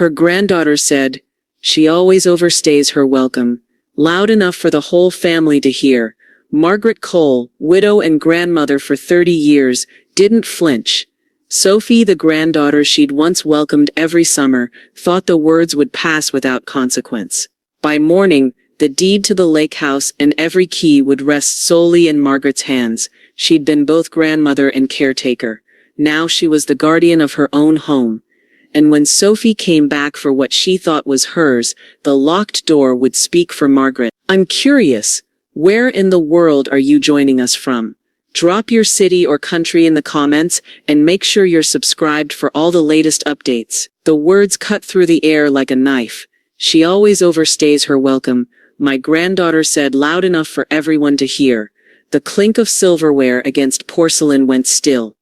Her granddaughter said, "She always overstays her welcome," loud enough for the whole family to hear. Margaret Cole, widow and grandmother for 30 years, didn't flinch. Sophie, the granddaughter she'd once welcomed every summer, thought the words would pass without consequence. By morning, the deed to the lake house and every key would rest solely in Margaret's hands. She'd been both grandmother and caretaker. Now she was the guardian of her own home. And when Sophie came back for what she thought was hers, the locked door would speak for Margaret. "I'm curious, where in the world are you joining us from? Drop your city or country in the comments, and make sure you're subscribed for all the latest updates." The words cut through the air like a knife. "She always overstays her welcome," my granddaughter said loud enough for everyone to hear. The clink of silverware against porcelain went still.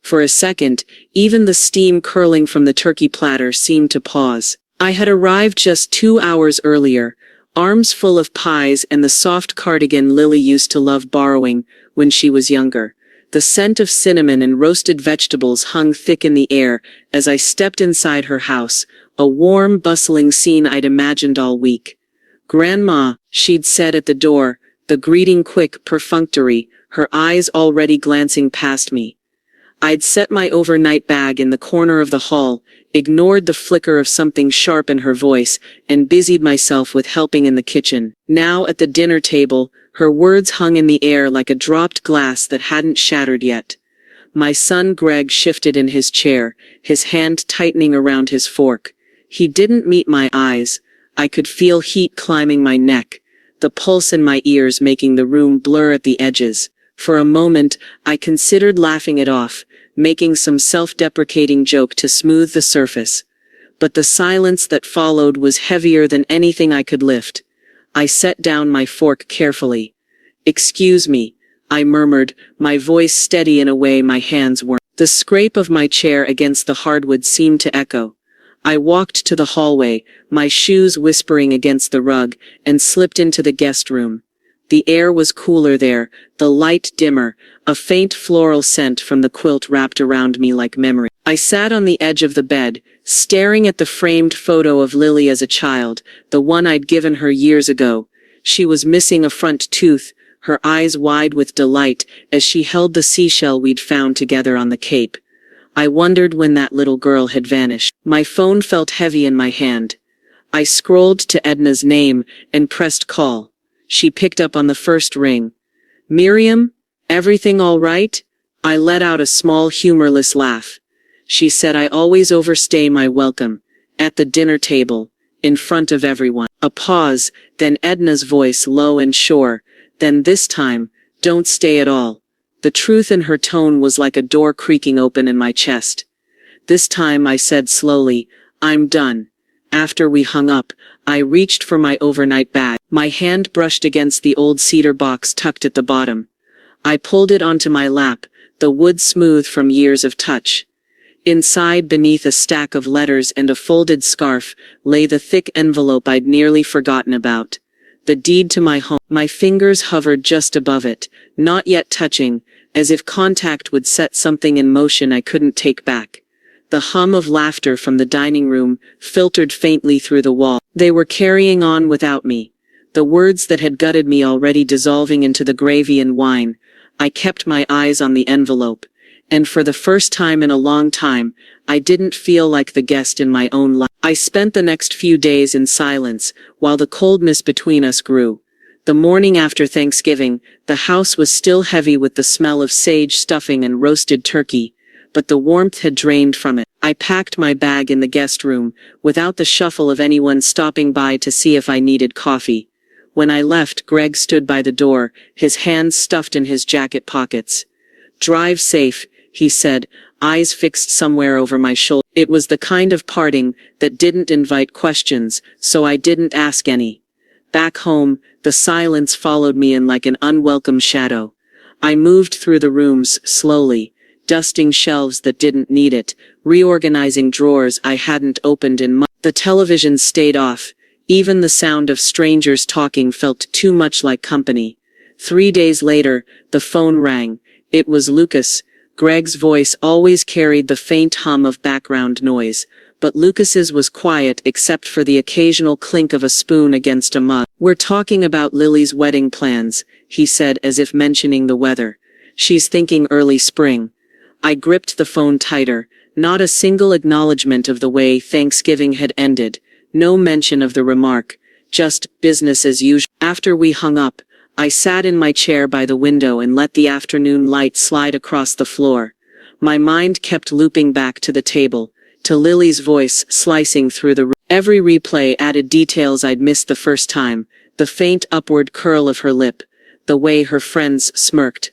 For a second, even the steam curling from the turkey platter seemed to pause. I had arrived just 2 hours earlier, arms full of pies and the soft cardigan Lily used to love borrowing when she was younger. The scent of cinnamon and roasted vegetables hung thick in the air as I stepped inside her house, a warm, bustling scene I'd imagined all week. "Grandma," she'd said at the door, the greeting quick, perfunctory, her eyes already glancing past me. I'd set my overnight bag in the corner of the hall, ignored the flicker of something sharp in her voice, and busied myself with helping in the kitchen. Now at the dinner table, her words hung in the air like a dropped glass that hadn't shattered yet. My son Greg shifted in his chair, his hand tightening around his fork. He didn't meet my eyes. I could feel heat climbing my neck, the pulse in my ears making the room blur at the edges. For a moment, I considered laughing it off, making some self-deprecating joke to smooth the surface. But the silence that followed was heavier than anything I could lift. I set down my fork carefully. "Excuse me," I murmured, my voice steady in a way my hands weren't. The scrape of my chair against the hardwood seemed to echo. I walked to the hallway, my shoes whispering against the rug, and slipped into the guest room. The air was cooler there, the light dimmer, a faint floral scent from the quilt wrapped around me like memory. I sat on the edge of the bed, staring at the framed photo of Lily as a child, the one I'd given her years ago. She was missing a front tooth, her eyes wide with delight as she held the seashell we'd found together on the Cape. I wondered when that little girl had vanished. My phone felt heavy in my hand. I scrolled to Edna's name and pressed call. She picked up on the first ring. "Miriam, everything all right?" I let out a small humorless laugh. She said I always overstay my welcome. At the dinner table, in front of everyone. A pause, then Edna's voice low and sure. Then this time, "Don't stay at all." The truth in her tone was like a door creaking open in my chest. This time I said slowly, "I'm done." After we hung up, I reached for my overnight bag. My hand brushed against the old cedar box tucked at the bottom. I pulled it onto my lap, the wood smooth from years of touch. Inside, beneath a stack of letters and a folded scarf, lay the thick envelope I'd nearly forgotten about. The deed to my home. My fingers hovered just above it, not yet touching, as if contact would set something in motion I couldn't take back. The hum of laughter from the dining room filtered faintly through the wall. They were carrying on without me. The words that had gutted me already dissolving into the gravy and wine. I kept my eyes on the envelope. And for the first time in a long time, I didn't feel like the guest in my own life. I spent the next few days in silence, while the coldness between us grew. The morning after Thanksgiving, the house was still heavy with the smell of sage stuffing and roasted turkey, but the warmth had drained from it. I packed my bag in the guest room, without the shuffle of anyone stopping by to see if I needed coffee. When I left, Greg stood by the door, his hands stuffed in his jacket pockets. "Drive safe," he said, eyes fixed somewhere over my shoulder. It was the kind of parting that didn't invite questions, so I didn't ask any. Back home, the silence followed me in like an unwelcome shadow. I moved through the rooms, slowly, dusting shelves that didn't need it, reorganizing drawers I hadn't opened in months. The television stayed off. Even the sound of strangers talking felt too much like company. 3 days later, the phone rang. It was Lucas. Greg's voice always carried the faint hum of background noise, but Lucas's was quiet except for the occasional clink of a spoon against a mug. "We're talking about Lily's wedding plans," he said as if mentioning the weather. "She's thinking early spring." I gripped the phone tighter. Not a single acknowledgement of the way Thanksgiving had ended. No mention of the remark. Just business as usual. After we hung up, I sat in my chair by the window and let the afternoon light slide across the floor. My mind kept looping back to the table, to Lily's voice slicing through the room. Every replay added details I'd missed the first time, the faint upward curl of her lip, the way her friends smirked,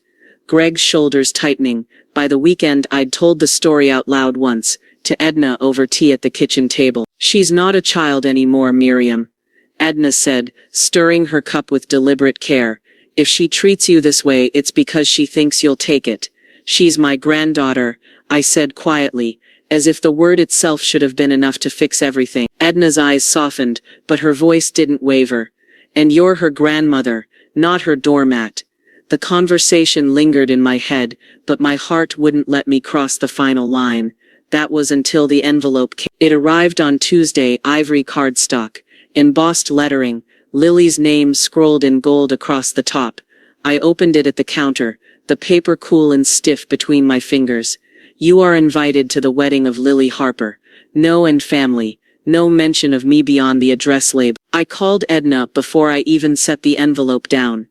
Greg's shoulders tightening. By the weekend I'd told the story out loud once, to Edna over tea at the kitchen table. "She's not a child anymore, Miriam," Edna said, stirring her cup with deliberate care. "If she treats you this way, it's because she thinks you'll take it." "She's my granddaughter," I said quietly, as if the word itself should have been enough to fix everything. Edna's eyes softened, but her voice didn't waver. "And you're her grandmother, not her doormat." The conversation lingered in my head, but my heart wouldn't let me cross the final line. That was until the envelope came. It arrived on Tuesday, ivory cardstock, embossed lettering, Lily's name scrolled in gold across the top. I opened it at the counter, the paper cool and stiff between my fingers. "You are invited to the wedding of Lily Harper. No and family. No mention of me beyond the address label." I called Edna before I even set the envelope down.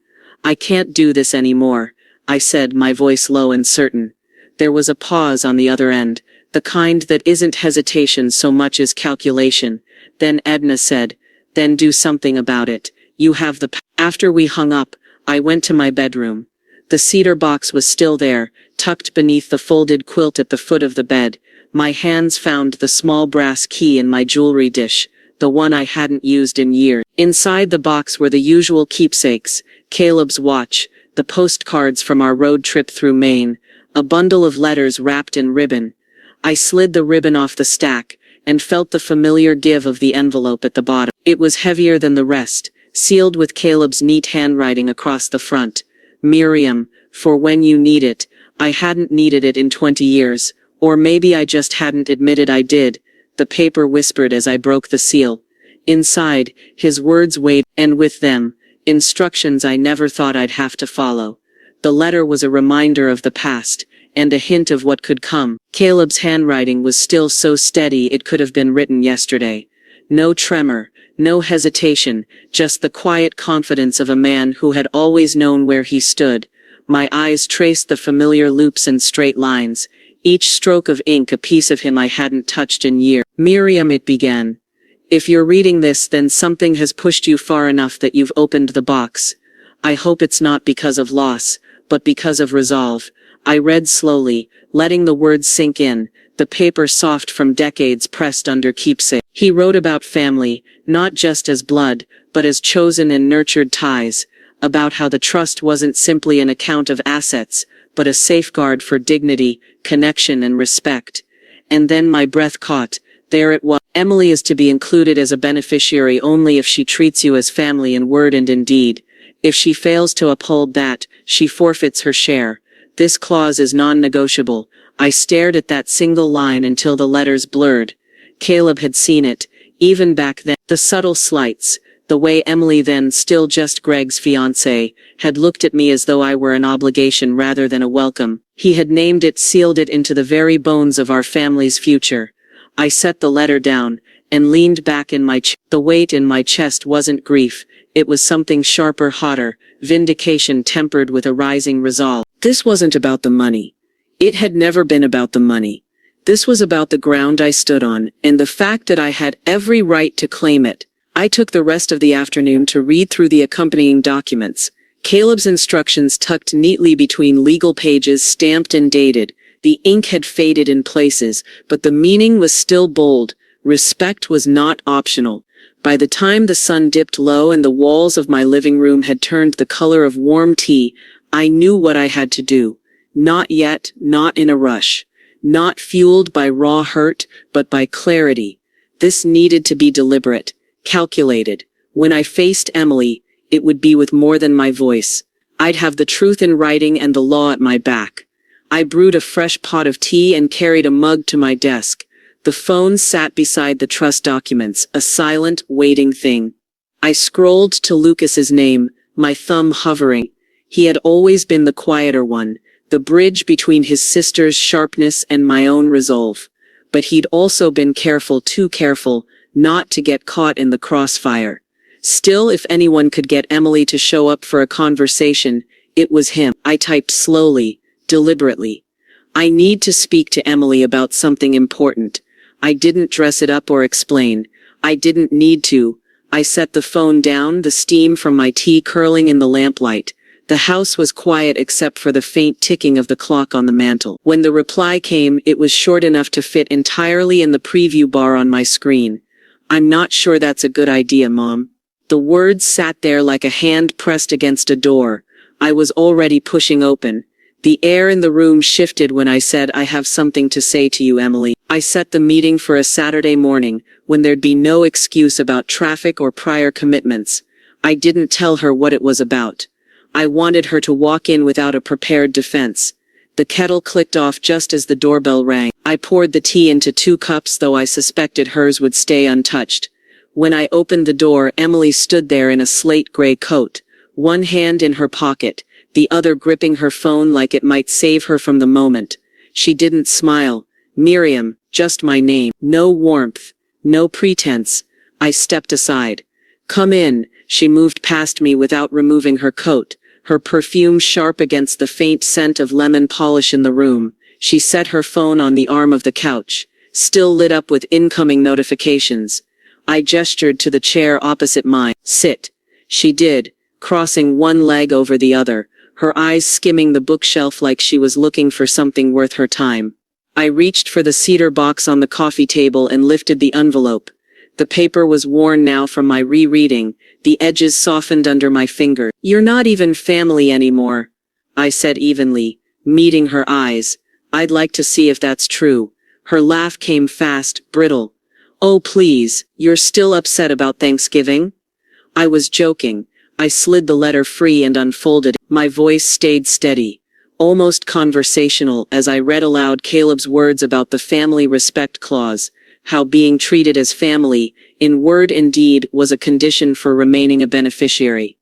"I can't do this anymore," I said, my voice low and certain. There was a pause on the other end, the kind that isn't hesitation so much as calculation. Then Edna said, "Then do something about it. You have the power." After we hung up, I went to my bedroom. The cedar box was still there, tucked beneath the folded quilt at the foot of the bed. My hands found the small brass key in my jewelry dish, the one I hadn't used in years. Inside the box were the usual keepsakes, Caleb's watch, the postcards from our road trip through Maine, a bundle of letters wrapped in ribbon. I slid the ribbon off the stack, and felt the familiar give of the envelope at the bottom. It was heavier than the rest, sealed with Caleb's neat handwriting across the front. "Miriam, for when you need it." I hadn't needed it in 20 years, or maybe I just hadn't admitted I did. The paper whispered as I broke the seal. Inside, his words weighed, and with them, instructions I never thought I'd have to follow. The letter was a reminder of the past, and a hint of what could come. Caleb's handwriting was still so steady it could have been written yesterday. No tremor, no hesitation, just the quiet confidence of a man who had always known where he stood. My eyes traced the familiar loops and straight lines, each stroke of ink a piece of him I hadn't touched in years. "Miriam," it began. "If you're reading this, then something has pushed you far enough that you've opened the box. I hope it's not because of loss, but because of resolve." I read slowly, letting the words sink in, the paper soft from decades pressed under keepsake. He wrote about family, not just as blood, but as chosen and nurtured ties, about how the trust wasn't simply an account of assets, but a safeguard for dignity, connection and respect. And then my breath caught. There it was. "Emily is to be included as a beneficiary only if she treats you as family in word and in deed. If she fails to uphold that, she forfeits her share. This clause is non-negotiable." I stared at that single line until the letters blurred. Caleb had seen it, even back then. The subtle slights, the way Emily, then still just Greg's fiancée, had looked at me as though I were an obligation rather than a welcome. He had named it, sealed it into the very bones of our family's future. I set the letter down, and leaned back in my chair. The weight in my chest wasn't grief, it was something sharper, hotter, vindication tempered with a rising resolve. This wasn't about the money. It had never been about the money. This was about the ground I stood on, and the fact that I had every right to claim it. I took the rest of the afternoon to read through the accompanying documents. Caleb's instructions tucked neatly between legal pages, stamped and dated. The ink had faded in places, but the meaning was still bold. Respect was not optional. By the time the sun dipped low and the walls of my living room had turned the color of warm tea, I knew what I had to do. Not yet, not in a rush. Not fueled by raw hurt, but by clarity. This needed to be deliberate, calculated. When I faced Emily, it would be with more than my voice. I'd have the truth in writing and the law at my back. I brewed a fresh pot of tea and carried a mug to my desk. The phone sat beside the trust documents, a silent, waiting thing. I scrolled to Lucas's name, my thumb hovering. He had always been the quieter one, the bridge between his sister's sharpness and my own resolve. But he'd also been careful, too careful, not to get caught in the crossfire. Still, if anyone could get Emily to show up for a conversation, it was him. I typed slowly, deliberately. I need to speak to Emily about something important. I didn't dress it up or explain. I didn't need to. I set the phone down, the steam from my tea curling in the lamplight. The house was quiet except for the faint ticking of the clock on the mantel. When the reply came, it was short enough to fit entirely in the preview bar on my screen. I'm not sure that's a good idea, Mom. The words sat there like a hand pressed against a door. I was already pushing open. The air in the room shifted when I said, I have something to say to you, Emily. I set the meeting for a Saturday morning, when there'd be no excuse about traffic or prior commitments. I didn't tell her what it was about. I wanted her to walk in without a prepared defense. The kettle clicked off just as the doorbell rang. I poured the tea into 2 cups, though I suspected hers would stay untouched. When I opened the door, Emily stood there in a slate gray coat, one hand in her pocket, the other gripping her phone like it might save her from the moment. She didn't smile. Miriam, just my name. No warmth. No pretense. I stepped aside. Come in. She moved past me without removing her coat, her perfume sharp against the faint scent of lemon polish in the room. She set her phone on the arm of the couch, still lit up with incoming notifications. I gestured to the chair opposite mine. Sit. She did, crossing one leg over the other, her eyes skimming the bookshelf like she was looking for something worth her time. I reached for the cedar box on the coffee table and lifted the envelope. The paper was worn now from my rereading, the edges softened under my finger. You're not even family anymore, I said evenly, meeting her eyes. I'd like to see if that's true. Her laugh came fast, brittle. Oh please, you're still upset about Thanksgiving? I was joking. I slid the letter free and unfolded it. My voice stayed steady, almost conversational, as I read aloud Caleb's words about the family respect clause, how being treated as family, in word and deed, was a condition for remaining a beneficiary.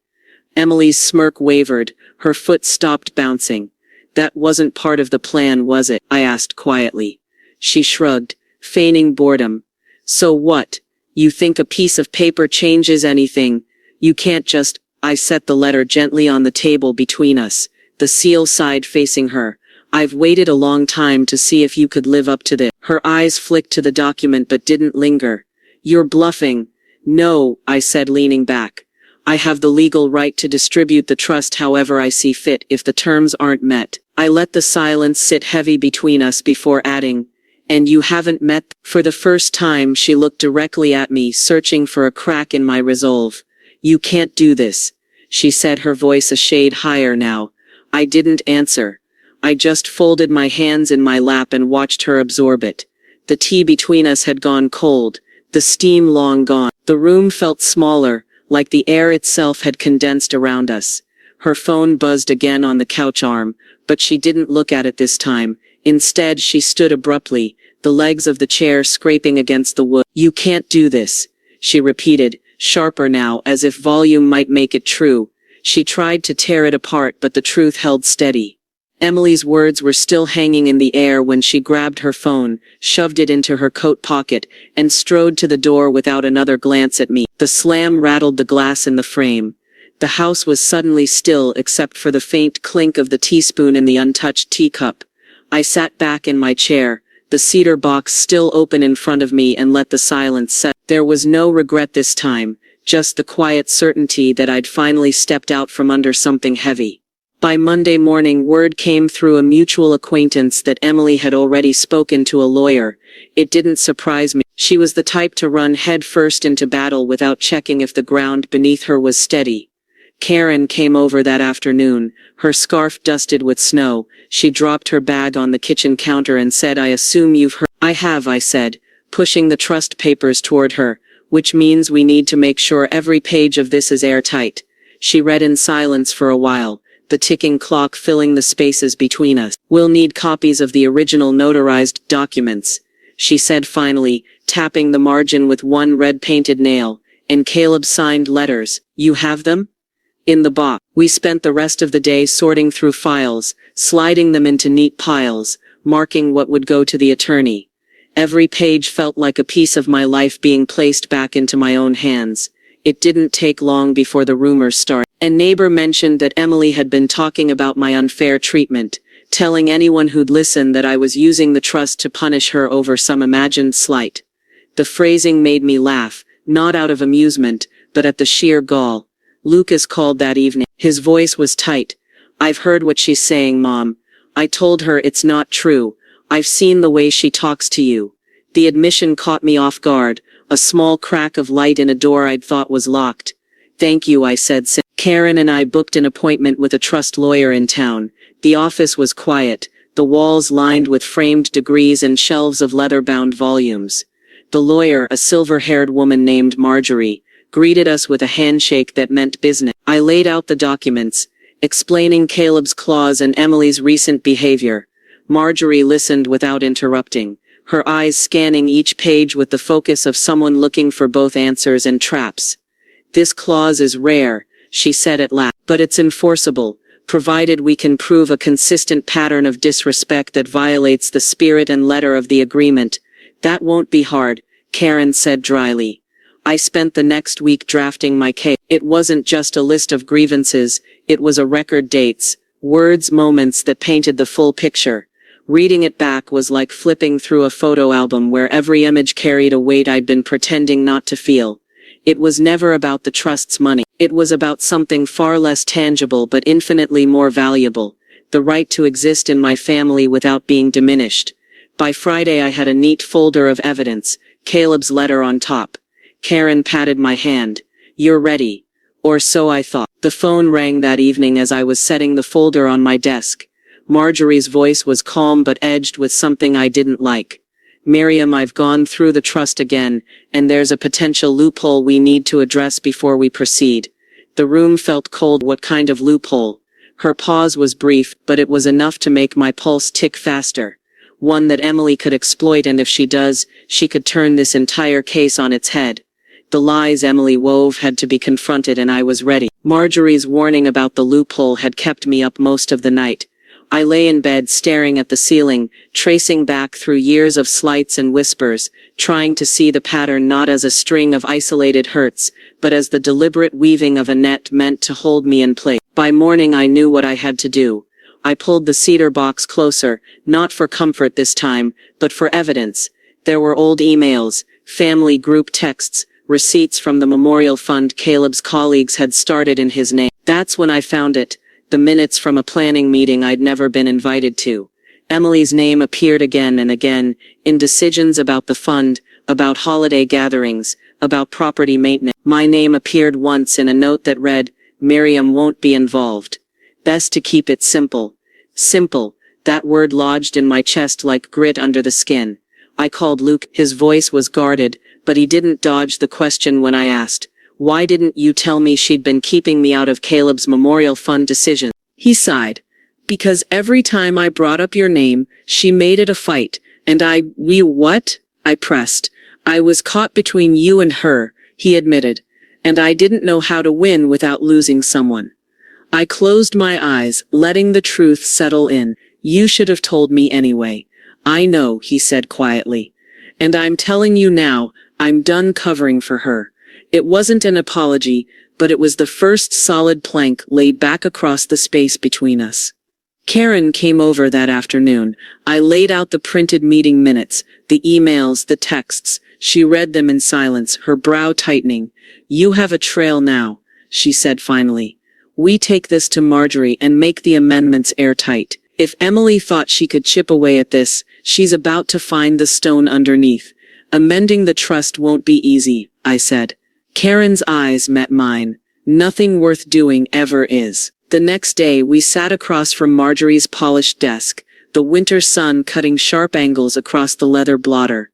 Emily's smirk wavered, her foot stopped bouncing. That wasn't part of the plan, was it? I asked quietly. She shrugged, feigning boredom. So what? You think a piece of paper changes anything? You can't just... I set the letter gently on the table between us, the seal side facing her. I've waited a long time to see if you could live up to this. Her eyes flicked to the document but didn't linger. You're bluffing. No, I said, leaning back. I have the legal right to distribute the trust however I see fit if the terms aren't met. I let the silence sit heavy between us before adding, and you haven't met? For the first time she looked directly at me, searching for a crack in my resolve. You can't do this, she said, her voice a shade higher now. I didn't answer. I just folded my hands in my lap and watched her absorb it. The tea between us had gone cold, the steam long gone. The room felt smaller, like the air itself had condensed around us. Her phone buzzed again on the couch arm, but she didn't look at it this time. Instead, she stood abruptly, the legs of the chair scraping against the wood. You can't do this, she repeated, sharper now, as if volume might make it true. She tried to tear it apart, but the truth held steady. Emily's words were still hanging in the air when she grabbed her phone, shoved it into her coat pocket, and strode to the door without another glance at me. The slam rattled the glass in the frame. The house was suddenly still except for the faint clink of the teaspoon in the untouched teacup. I sat back in my chair, the cedar box still open in front of me, and let the silence set. There was no regret this time, just the quiet certainty that I'd finally stepped out from under something heavy. By Monday morning, word came through a mutual acquaintance that Emily had already spoken to a lawyer. It didn't surprise me. She was the type to run head first into battle without checking if the ground beneath her was steady. Karen came over that afternoon, her scarf dusted with snow. She dropped her bag on the kitchen counter and said, I assume you've heard. I have, I said, pushing the trust papers toward her, which means we need to make sure every page of this is airtight. She read in silence for a while, the ticking clock filling the spaces between us. We'll need copies of the original notarized documents. she said finally, tapping the margin with one red-painted nail. And Caleb's signed letters. You have them? In the box. We spent the rest of the day sorting through files, sliding them into neat piles, marking what would go to the attorney. Every page felt like a piece of my life being placed back into my own hands. It didn't take long before the rumors started. A neighbor mentioned that Emily had been talking about my unfair treatment, telling anyone who'd listen that I was using the trust to punish her over some imagined slight. The phrasing made me laugh, not out of amusement, but at the sheer gall. Lucas called that evening. His voice was tight. I've heard what she's saying, Mom. I told her it's not true. I've seen the way she talks to you. The admission caught me off guard, a small crack of light in a door I'd thought was locked. Thank you, I said. Karen and I booked an appointment with a trust lawyer in town. The office was quiet, the walls lined with framed degrees and shelves of leather-bound volumes. The lawyer, a silver-haired woman named Marjorie, greeted us with a handshake that meant business. I laid out the documents, explaining Caleb's clause and Emily's recent behavior. Marjorie listened without interrupting, her eyes scanning each page with the focus of someone looking for both answers and traps. This clause is rare, she said at last, but it's enforceable, provided we can prove a consistent pattern of disrespect that violates the spirit and letter of the agreement. That won't be hard, Karen said dryly. I spent the next week drafting my case. It wasn't just a list of grievances, it was a record dates, words, moments that painted the full picture. Reading it back was like flipping through a photo album where every image carried a weight I'd been pretending not to feel. It was never about the trust's money. It was about something far less tangible but infinitely more valuable, the right to exist in my family without being diminished. By Friday I had a neat folder of evidence, Caleb's letter on top. Karen patted my hand. You're ready. Or so I thought. The phone rang that evening as I was setting the folder on my desk. Marjorie's voice was calm but edged with something I didn't like. Miriam, I've gone through the trust again, and there's a potential loophole we need to address before we proceed. The room felt cold. What kind of loophole? Her pause was brief, but it was enough to make my pulse tick faster. One that Emily could exploit, and if she does, she could turn this entire case on its head. The lies Emily wove had to be confronted, and I was ready. Marjorie's warning about the loophole had kept me up most of the night. I lay in bed staring at the ceiling, tracing back through years of slights and whispers, trying to see the pattern not as a string of isolated hurts, but as the deliberate weaving of a net meant to hold me in place. By morning I knew what I had to do. I pulled the cedar box closer, not for comfort this time, but for evidence. There were old emails, family group texts, receipts from the memorial fund Caleb's colleagues had started in his name. That's when I found it, the minutes from a planning meeting I'd never been invited to. Emily's name appeared again and again, in decisions about the fund, about holiday gatherings, about property maintenance. My name appeared once in a note that read, Miriam won't be involved. Best to keep it simple. Simple, that word lodged in my chest like grit under the skin. I called Luke. His voice was guarded, but he didn't dodge the question when I asked, why didn't you tell me she'd been keeping me out of Caleb's memorial fund decision? He sighed. Because every time I brought up your name, she made it a fight, and what? I pressed. I was caught between you and her, he admitted, and I didn't know how to win without losing someone. I closed my eyes, letting the truth settle in. You should have told me anyway. I know, he said quietly. And I'm telling you now, I'm done covering for her. It wasn't an apology, but it was the first solid plank laid back across the space between us. Karen came over that afternoon. I laid out the printed meeting minutes, the emails, the texts. She read them in silence, her brow tightening. You have a trail now, she said finally. We take this to Marjorie and make the amendments airtight. If Emily thought she could chip away at this, she's about to find the stone underneath. Amending the trust won't be easy, I said. Karen's eyes met mine. Nothing worth doing ever is. The next day we sat across from Marjorie's polished desk, the winter sun cutting sharp angles across the leather blotter.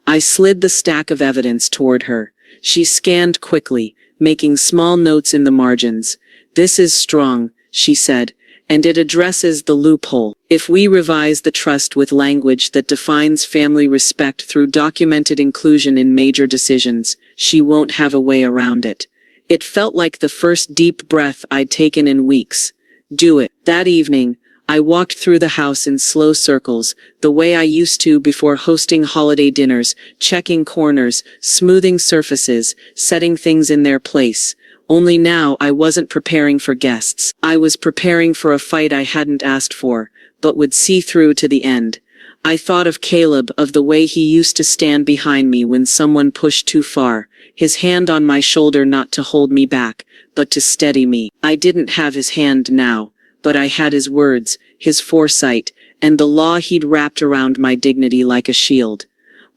I slid the stack of evidence toward her. She scanned quickly, making small notes in the margins. This is strong, she said, and it addresses the loophole. If we revise the trust with language that defines family respect through documented inclusion in major decisions, she won't have a way around it. It felt like the first deep breath I'd taken in weeks. Do it. That evening, I walked through the house in slow circles, the way I used to before hosting holiday dinners, checking corners, smoothing surfaces, setting things in their place. Only now I wasn't preparing for guests. I was preparing for a fight I hadn't asked for, but would see through to the end. I thought of Caleb, of the way he used to stand behind me when someone pushed too far, his hand on my shoulder not to hold me back, but to steady me. I didn't have his hand now, but I had his words, his foresight, and the law he'd wrapped around my dignity like a shield.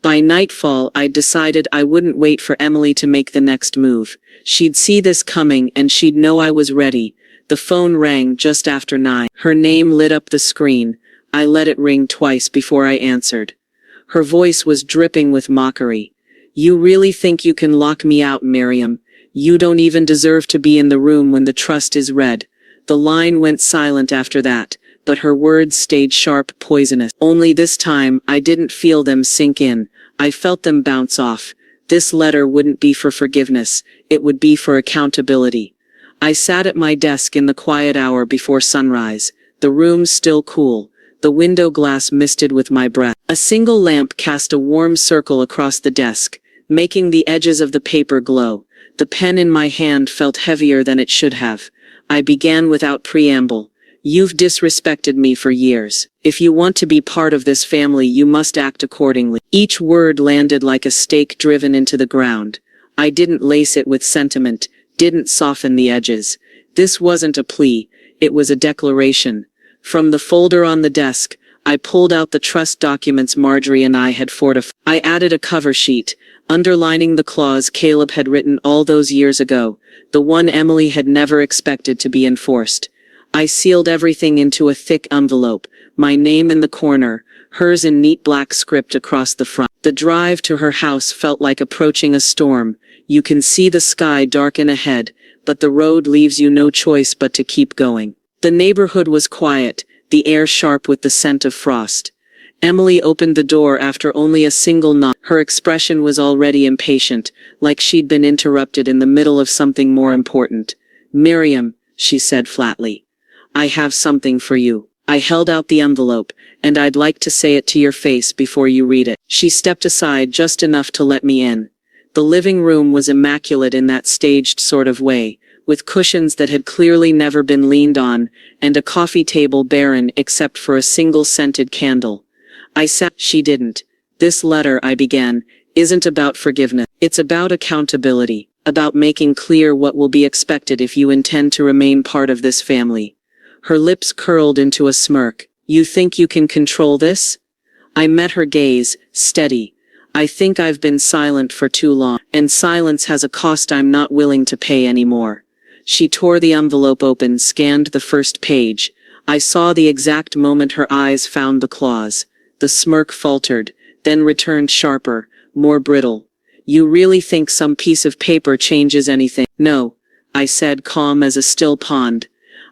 By nightfall, I'd decided I wouldn't wait for Emily to make the next move. She'd see this coming and she'd know I was ready. The phone rang just after 9. Her name lit up the screen. I let it ring twice before I answered. Her voice was dripping with mockery. "You really think you can lock me out, Miriam? You don't even deserve to be in the room when the trust is read." The line went silent after that, but her words stayed sharp, poisonous. Only this time, I didn't feel them sink in. I felt them bounce off. This letter wouldn't be for forgiveness, it would be for accountability. I sat at my desk in the quiet hour before sunrise, the room still cool, the window glass misted with my breath. A single lamp cast a warm circle across the desk, making the edges of the paper glow. The pen in my hand felt heavier than it should have. I began without preamble. "You've disrespected me for years. If you want to be part of this family, you must act accordingly." Each word landed like a stake driven into the ground. I didn't lace it with sentiment, didn't soften the edges. This wasn't a plea, it was a declaration. From the folder on the desk, I pulled out the trust documents Marjorie and I had fortified. I added a cover sheet, underlining the clause Caleb had written all those years ago, the one Emily had never expected to be enforced. I sealed everything into a thick envelope, my name in the corner, hers in neat black script across the front. The drive to her house felt like approaching a storm. You can see the sky darken ahead, but the road leaves you no choice but to keep going. The neighborhood was quiet, the air sharp with the scent of frost. Emily opened the door after only a single knock. Her expression was already impatient, like she'd been interrupted in the middle of something more important. "Miriam," she said flatly, "I have something for you." I held out the envelope, "and I'd like to say it to your face before you read it." She stepped aside just enough to let me in. The living room was immaculate in that staged sort of way, with cushions that had clearly never been leaned on, and a coffee table barren except for a single scented candle. I sat. She didn't. "This letter," I began, "isn't about forgiveness. It's about accountability, about making clear what will be expected if you intend to remain part of this family." Her lips curled into a smirk. "You think you can control this?" I met her gaze, steady. "I think I've been silent for too long, and silence has a cost I'm not willing to pay anymore." She tore the envelope open, scanned the first page. I saw the exact moment her eyes found the clause. The smirk faltered, then returned sharper, more brittle. "You really think some piece of paper changes anything?" "No," I said, calm as a still pond.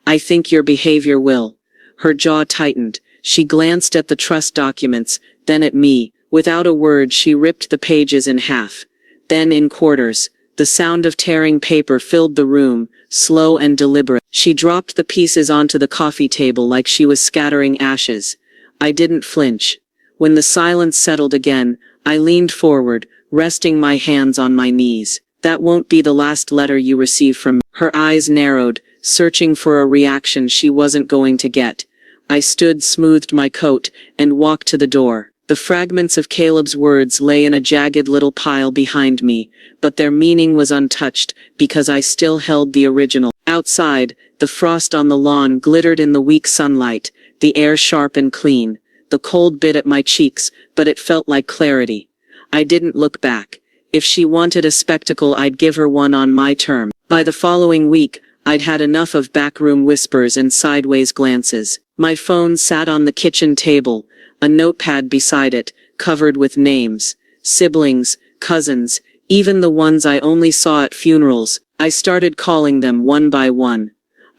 "I think your behavior will." Her jaw tightened. She glanced at the trust documents, then at me. Without a word, she ripped the pages in half, then in quarters. The sound of tearing paper filled the room, slow and deliberate. She dropped the pieces onto the coffee table like she was scattering ashes. I didn't flinch. When the silence settled again, I leaned forward, resting my hands on my knees. "That won't be the last letter you receive from me." Her eyes narrowed, searching for a reaction she wasn't going to get. I stood, smoothed my coat, and walked to the door. The fragments of Caleb's words lay in a jagged little pile behind me, but their meaning was untouched, because I still held the original. Outside, the frost on the lawn glittered in the weak sunlight, the air sharp and clean. The cold bit at my cheeks, but it felt like clarity. I didn't look back. If she wanted a spectacle, I'd give her one on my terms. By the following week, I'd had enough of backroom whispers and sideways glances. My phone sat on the kitchen table, a notepad beside it, covered with names, siblings, cousins, even the ones I only saw at funerals. I started calling them one by one.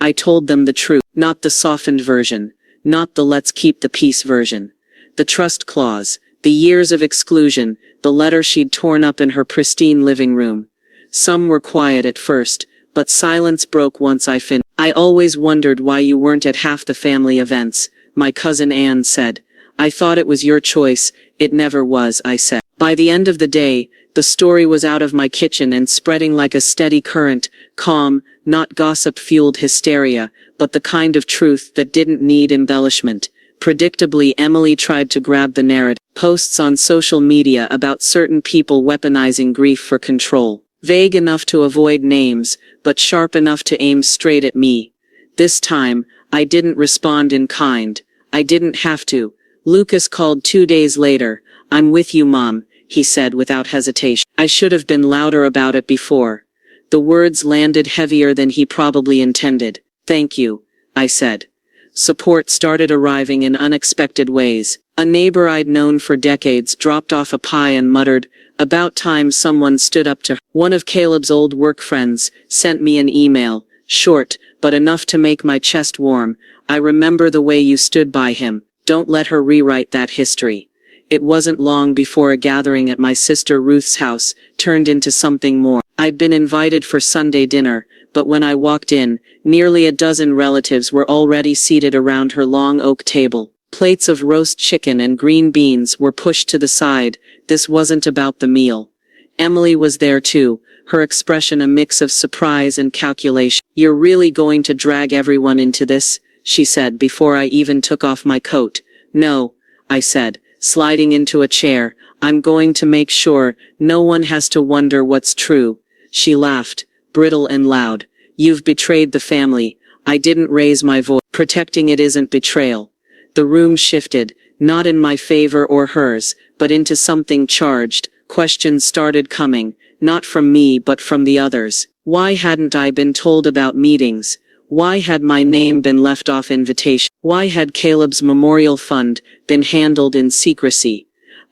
I told them the truth, not the softened version, not the let's keep the peace version. The trust clause, the years of exclusion, the letter she'd torn up in her pristine living room. Some were quiet at first, but silence broke once I finished. I always wondered why you weren't at half the family events, my cousin Anne said. I thought it was your choice. It never was, I said. By the end of the day, the story was out of my kitchen and spreading like a steady current, calm, not gossip-fueled hysteria, but the kind of truth that didn't need embellishment. Predictably, Emily tried to grab the narrative. Posts on social media about certain people weaponizing grief for control. Vague enough to avoid names, but sharp enough to aim straight at me. This time, I didn't respond in kind. I didn't have to. Lucas called 2 days later. I'm with you, Mom, he said without hesitation. I should have been louder about it before. The words landed heavier than he probably intended. Thank you, I said. Support started arriving in unexpected ways. A neighbor I'd known for decades dropped off a pie and muttered, about time someone stood up to her. One of Caleb's old work friends sent me an email, short, but enough to make my chest warm. I remember the way you stood by him. Don't let her rewrite that history. It wasn't long before a gathering at my sister Ruth's house turned into something more. I'd been invited for Sunday dinner, but when I walked in, nearly a dozen relatives were already seated around her long oak table. Plates of roast chicken and green beans were pushed to the side. This wasn't about the meal. Emily was there too, her expression a mix of surprise and calculation. You're really going to drag everyone into this? She said before I even took off my coat. No, I said, sliding into a chair. I'm going to make sure no one has to wonder what's true. She laughed, brittle and loud. You've betrayed the family. I didn't raise my voice. Protecting it isn't betrayal. The room shifted, not in my favor or hers, but into something charged. Questions started coming, not from me but from the others. Why hadn't I been told about meetings? Why had my name been left off invitation? Why had Caleb's memorial fund been handled in secrecy?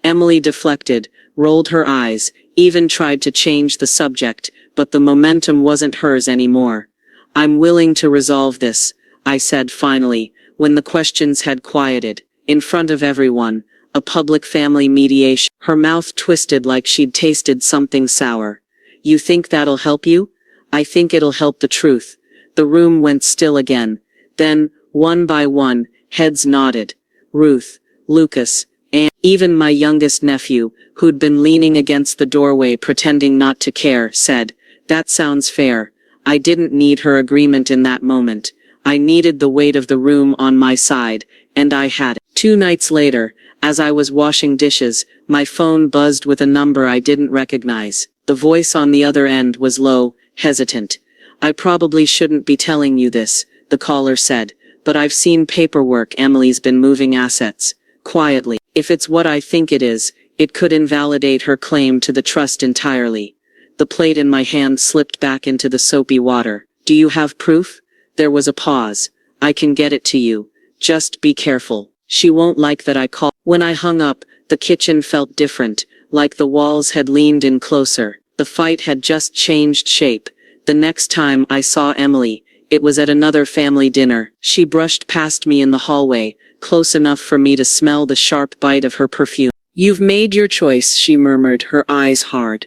Emily deflected, rolled her eyes, even tried to change the subject, but the momentum wasn't hers anymore. I'm willing to resolve this, I said finally, when the questions had quieted. In front of everyone, a public family mediation. Her mouth twisted like she'd tasted something sour. You think that'll help you? I think it'll help the truth. The room went still again. Then, one by one, heads nodded. Ruth, Lucas, and even my youngest nephew, who'd been leaning against the doorway pretending not to care, said, that sounds fair. I didn't need her agreement in that moment. I needed the weight of the room on my side, and I had it. 2 nights later, as I was washing dishes, my phone buzzed with a number I didn't recognize. The voice on the other end was low, hesitant. I probably shouldn't be telling you this, the caller said, but I've seen paperwork. Emily's been moving assets. Quietly. If it's what I think it is, it could invalidate her claim to the trust entirely. The plate in my hand slipped back into the soapy water. Do you have proof? There was a pause. I can get it to you. Just be careful. She won't like that I called. When I hung up, the kitchen felt different, like the walls had leaned in closer. The fight had just changed shape. The next time I saw Emily, it was at another family dinner. She brushed past me in the hallway, close enough for me to smell the sharp bite of her perfume. You've made your choice, she murmured, her eyes hard.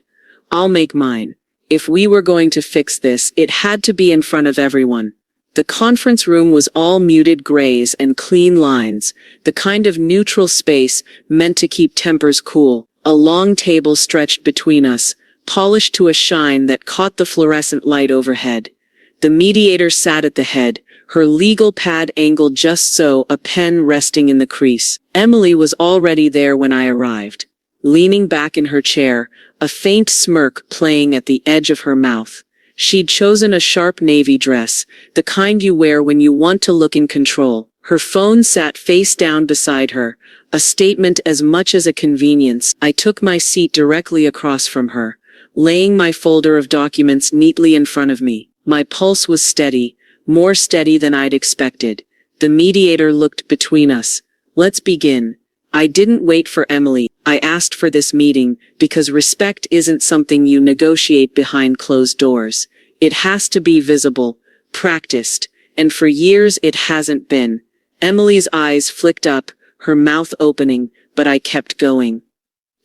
I'll make mine. If we were going to fix this, it had to be in front of everyone. The conference room was all muted grays and clean lines, the kind of neutral space meant to keep tempers cool. A long table stretched between us, polished to a shine that caught the fluorescent light overhead. The mediator sat at the head, her legal pad angled just so, a pen resting in the crease. Emily was already there when I arrived. Leaning back in her chair, a faint smirk playing at the edge of her mouth. She'd chosen a sharp navy dress, the kind you wear when you want to look in control. Her phone sat face down beside her, a statement as much as a convenience. I took my seat directly across from her, laying my folder of documents neatly in front of me. My pulse was steady, more steady than I'd expected. The mediator looked between us. Let's begin. I didn't wait for Emily. I asked for this meeting because respect isn't something you negotiate behind closed doors. It has to be visible, practiced, and for years it hasn't been. Emily's eyes flicked up, her mouth opening, but I kept going.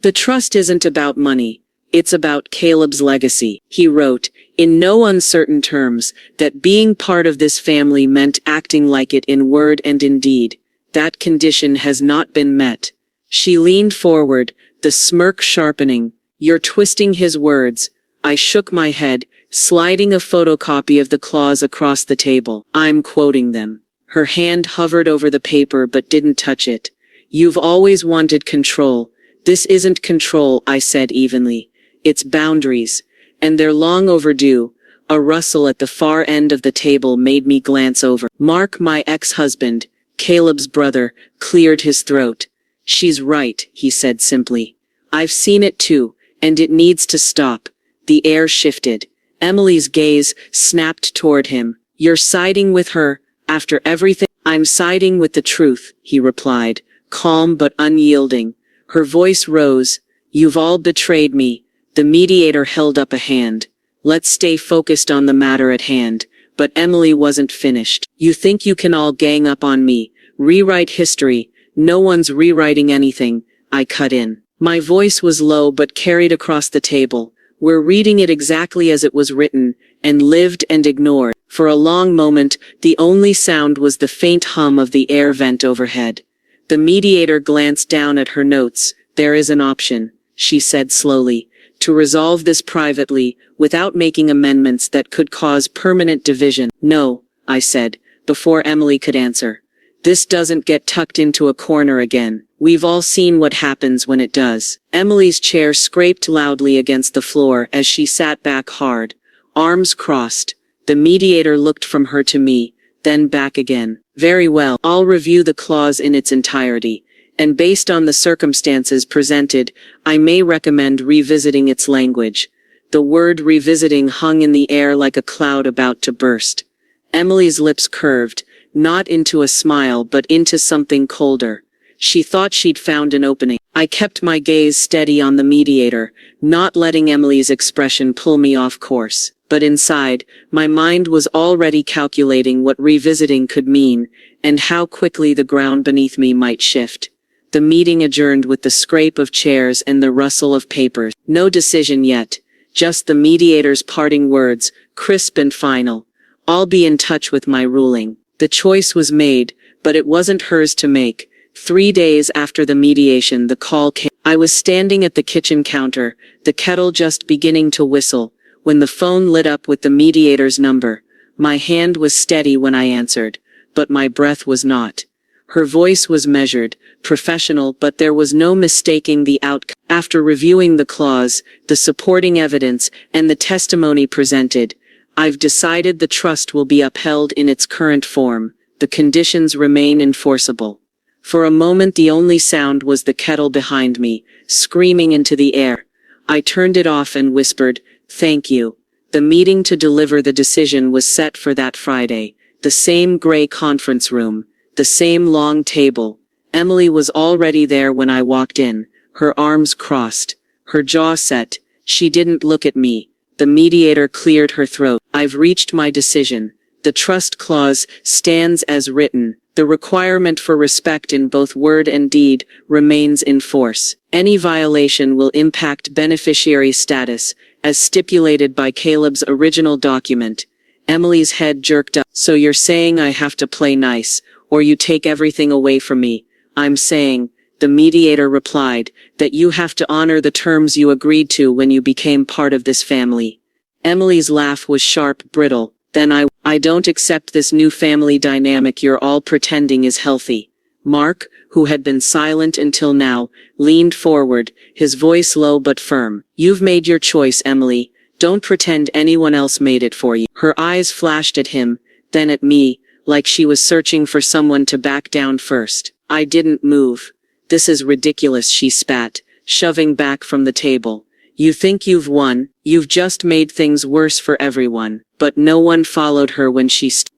The trust isn't about money. It's about Caleb's legacy. He wrote, in no uncertain terms, that being part of this family meant acting like it in word and in deed. That condition has not been met. She leaned forward, the smirk sharpening. You're twisting his words. I shook my head, sliding a photocopy of the clause across the table. I'm quoting them. Her hand hovered over the paper but didn't touch it. You've always wanted control. This isn't control, I said evenly. It's boundaries. And they're long overdue. A rustle at the far end of the table made me glance over. Mark, my ex-husband, Caleb's brother, cleared his throat. She's right, he said simply. I've seen it too, and it needs to stop. The air shifted. Emily's gaze snapped toward him. You're siding with her, after everything? I'm siding with the truth, he replied, calm but unyielding. Her voice rose. You've all betrayed me. The mediator held up a hand. Let's stay focused on the matter at hand. But Emily wasn't finished. You think you can all gang up on me, rewrite history. No one's rewriting anything, I cut in. My voice was low but carried across the table. We're reading it exactly as it was written, and lived and ignored. For a long moment, the only sound was the faint hum of the air vent overhead. The mediator glanced down at her notes. There is an option, she said slowly, to resolve this privately, without making amendments that could cause permanent division. No, I said, before Emily could answer. This doesn't get tucked into a corner again. We've all seen what happens when it does. Emily's chair scraped loudly against the floor as she sat back hard, arms crossed. The mediator looked from her to me, then back again. Very well, I'll review the clause in its entirety, and based on the circumstances presented, I may recommend revisiting its language. The word revisiting hung in the air like a cloud about to burst. Emily's lips curved, not into a smile but into something colder. She thought she'd found an opening. I kept my gaze steady on the mediator, not letting Emily's expression pull me off course. But inside, my mind was already calculating what revisiting could mean, and how quickly the ground beneath me might shift. The meeting adjourned with the scrape of chairs and the rustle of papers. No decision yet, just the mediator's parting words, crisp and final. I'll be in touch with my ruling. The choice was made, but it wasn't hers to make. 3 days after the mediation, the call came. I was standing at the kitchen counter, the kettle just beginning to whistle, when the phone lit up with the mediator's number. My hand was steady when I answered, but my breath was not. Her voice was measured, professional, but there was no mistaking the outcome. After reviewing the clause, the supporting evidence, and the testimony presented, I've decided the trust will be upheld in its current form. The conditions remain enforceable. For a moment the only sound was the kettle behind me, screaming into the air. I turned it off and whispered, thank you. The meeting to deliver the decision was set for that Friday. The same gray conference room, the same long table. Emily was already there when I walked in, her arms crossed, her jaw set. She didn't look at me. The mediator cleared her throat. I've reached my decision. The trust clause stands as written. The requirement for respect in both word and deed remains in force. Any violation will impact beneficiary status, as stipulated by Caleb's original document. Emily's head jerked up. So you're saying I have to play nice, or you take everything away from me? I'm saying, the mediator replied, that you have to honor the terms you agreed to when you became part of this family. Emily's laugh was sharp, brittle. Then I don't accept this new family dynamic you're all pretending is healthy. Mark, who had been silent until now, leaned forward, his voice low but firm. You've made your choice, Emily. Don't pretend anyone else made it for you. Her eyes flashed at him, then at me, like she was searching for someone to back down first. I didn't move. This is ridiculous, she spat, shoving back from the table. You think you've won, you've just made things worse for everyone. But no one followed her when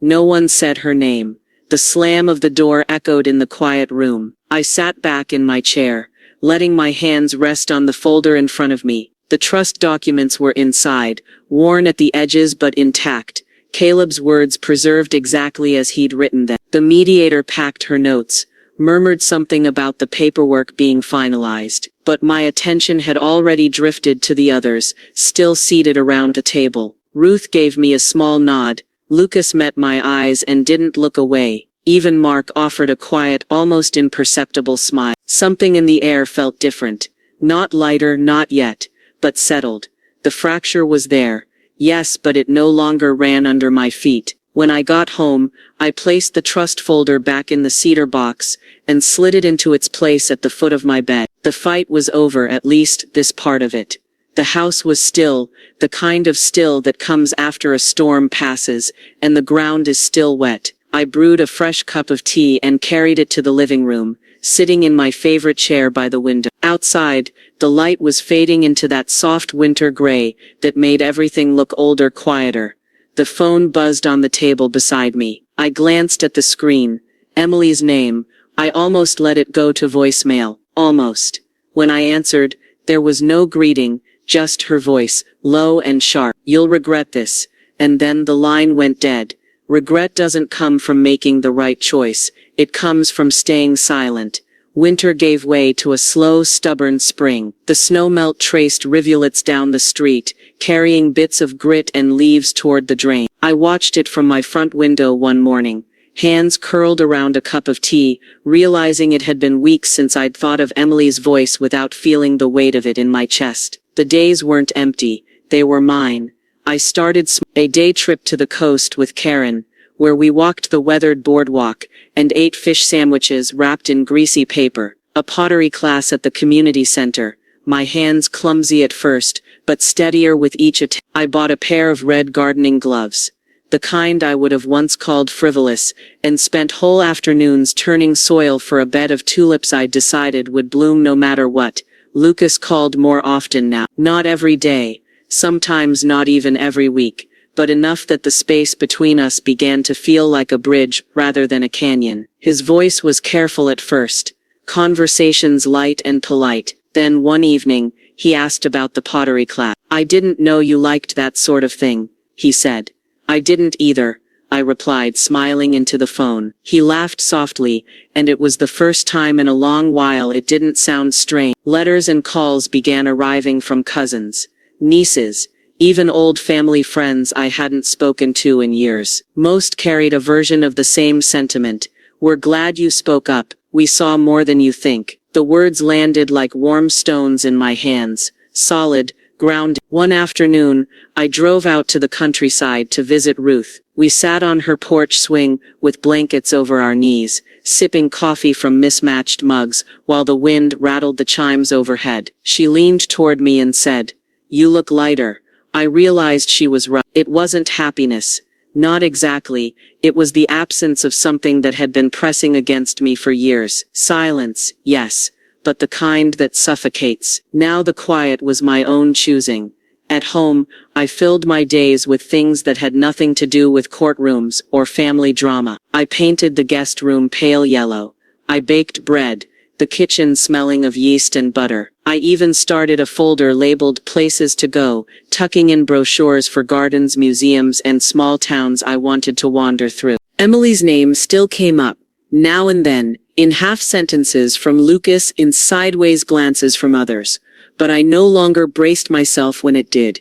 no one said her name. The slam of the door echoed in the quiet room. I sat back in my chair, letting my hands rest on the folder in front of me. The trust documents were inside, worn at the edges but intact. Caleb's words preserved exactly as he'd written them. The mediator packed her notes, murmured something about the paperwork being finalized, but my attention had already drifted to the others, still seated around a table. Ruth gave me a small nod. Lucas met my eyes and didn't look away. Even Mark offered a quiet, almost imperceptible smile. Something in the air felt different. Not lighter, not yet, but settled. The fracture was there. Yes, but it no longer ran under my feet. When I got home, I placed the trust folder back in the cedar box and slid it into its place at the foot of my bed. The fight was over, at least this part of it. The house was still, the kind of still that comes after a storm passes, and the ground is still wet. I brewed a fresh cup of tea and carried it to the living room, sitting in my favorite chair by the window. Outside, the light was fading into that soft winter gray that made everything look older, quieter. The phone buzzed on the table beside me. I glanced at the screen. Emily's name. I almost let it go to voicemail. Almost. When I answered, there was no greeting, just her voice, low and sharp. "You'll regret this." And then the line went dead. Regret doesn't come from making the right choice. It comes from staying silent. Winter gave way to a slow, stubborn spring. The snowmelt traced rivulets down the street, carrying bits of grit and leaves toward the drain. I watched it from my front window one morning, hands curled around a cup of tea, realizing it had been weeks since I'd thought of Emily's voice without feeling the weight of it in my chest. The days weren't empty, they were mine. I started a day trip to the coast with Karen, where we walked the weathered boardwalk and ate fish sandwiches wrapped in greasy paper. A pottery class at the community center, my hands clumsy at first, but steadier with each attempt. I bought a pair of red gardening gloves, the kind I would have once called frivolous, and spent whole afternoons turning soil for a bed of tulips I'd decided would bloom no matter what. Lucas called more often now. Not every day, sometimes not even every week, but enough that the space between us began to feel like a bridge rather than a canyon. His voice was careful at first, conversations light and polite. Then one evening, he asked about the pottery class. "I didn't know you liked that sort of thing," he said. "I didn't either," I replied, smiling into the phone. He laughed softly, and it was the first time in a long while it didn't sound strange. Letters and calls began arriving from cousins, nieces, even old family friends I hadn't spoken to in years. Most carried a version of the same sentiment. "We're glad you spoke up. We saw more than you think." The words landed like warm stones in my hands, solid, grounded. One afternoon, I drove out to the countryside to visit Ruth. We sat on her porch swing, with blankets over our knees, sipping coffee from mismatched mugs, while the wind rattled the chimes overhead. She leaned toward me and said, "You look lighter." I realized she was right. It wasn't happiness. Not exactly. It was the absence of something that had been pressing against me for years. Silence, yes, but the kind that suffocates. Now the quiet was my own choosing. At home, I filled my days with things that had nothing to do with courtrooms or family drama. I painted the guest room pale yellow. I baked bread, the kitchen smelling of yeast and butter. I even started a folder labeled Places to Go, tucking in brochures for gardens, museums, and small towns I wanted to wander through. Emily's name still came up, now and then, in half sentences from Lucas, in sideways glances from others, but I no longer braced myself when it did.